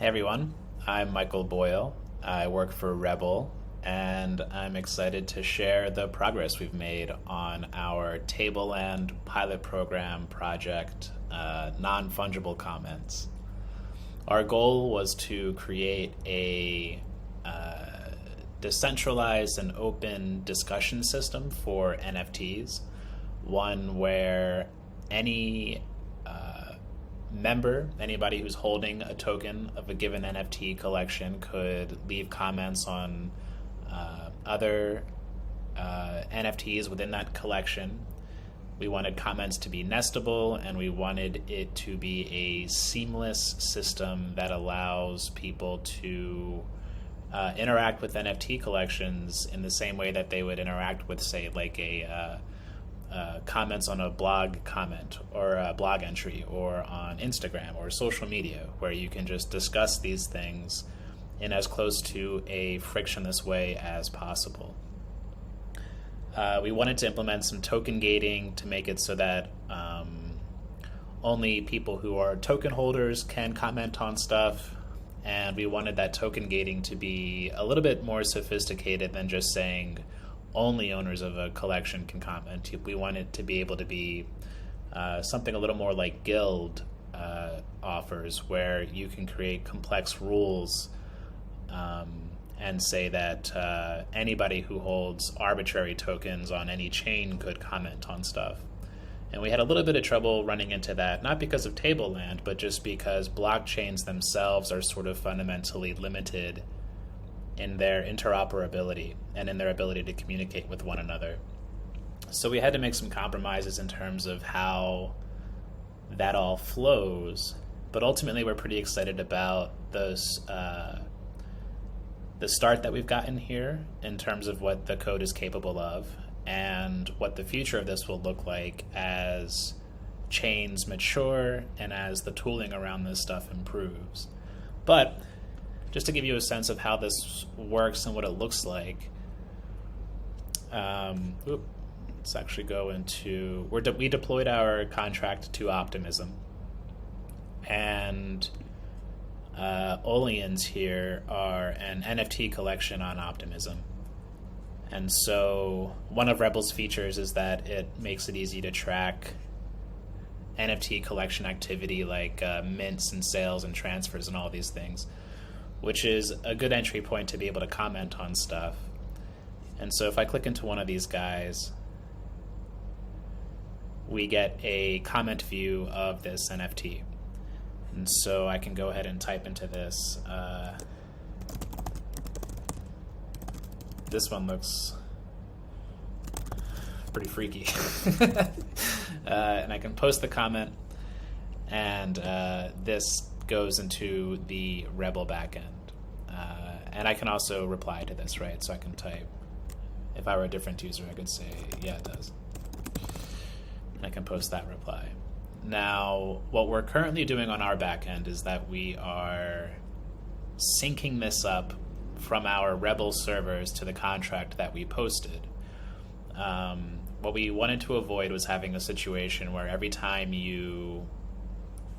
Hey everyone, I'm Michael Boyle. I work for Rebel, and I'm excited to share the progress we've made on our Tableland pilot program project, non-fungible comments. Our goal was to create a decentralized and open discussion system for NFTs, one where any member, anybody who's holding a token of a given NFT collection, could leave comments on other NFTs within that collection. We wanted comments to be nestable, and we wanted it to be a seamless system that allows people to interact with NFT collections in the same way that they would interact with, say, like a comments on a blog comment or a blog entry or on Instagram or social media, where you can just discuss these things in as close to a frictionless way as possible. We wanted to implement some token gating to make it so that only people who are token holders can comment on stuff, and we wanted that token gating to be a little bit more sophisticated than just saying only owners of a collection can comment. We want it to be able to be something a little more like guild offers, where you can create complex rules and say that anybody who holds arbitrary tokens on any chain could comment on stuff. And we had a little bit of trouble running into that, not because of Tableland, but just because blockchains themselves are sort of fundamentally limited in their interoperability and in their ability to communicate with one another. So we had to make some compromises in terms of how that all flows, but ultimately we're pretty excited about the start that we've gotten here in terms of what the code is capable of and what the future of this will look like as chains mature and as the tooling around this stuff improves. But just to give you a sense of how this works and what it looks like, let's actually go into, we deployed our contract to Optimism, and Oleans here are an NFT collection on Optimism. And so one of Rebel's features is that it makes it easy to track NFT collection activity like mints and sales and transfers and all these things, which is a good entry point to be able to comment on stuff. And so if I click into one of these guys, we get a comment view of this NFT. And so I can go ahead and type into this. This one looks pretty freaky. And I can post the comment, and this goes into the Rebel backend. And I can also reply to this, right? So I can type, if I were a different user, I could say, yeah, it does. And I can post that reply. Now, what we're currently doing on our backend is that we are syncing this up from our Rebel servers to the contract that we posted. What we wanted to avoid was having a situation where every time you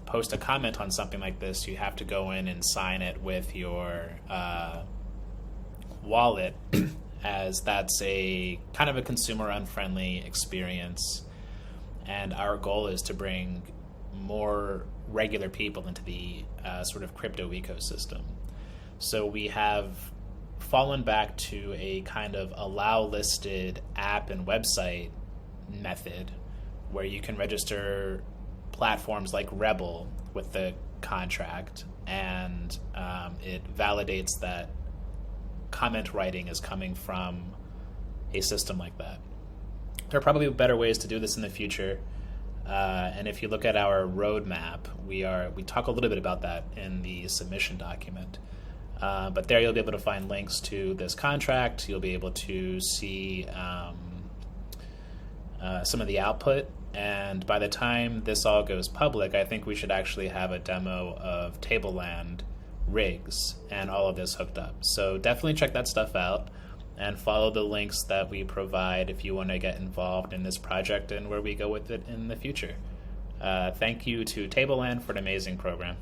post a comment on something like this, you have to go in and sign it with your wallet, as that's a kind of a consumer unfriendly experience. And our goal is to bring more regular people into the sort of crypto ecosystem. So we have fallen back to a kind of allow listed app and website method, where you can register platforms like Rebel with the contract, and it validates that comment writing is coming from a system like that. There are probably better ways to do this in the future, and if you look at our roadmap, we talk a little bit about that in the submission document. But there you'll be able to find links to this contract. You'll be able to see some of the output. And by the time this all goes public, I think we should actually have a demo of Tableland rigs and all of this hooked up. So definitely check that stuff out and follow the links that we provide if you want to get involved in this project and where we go with it in the future. Thank you to Tableland for an amazing program.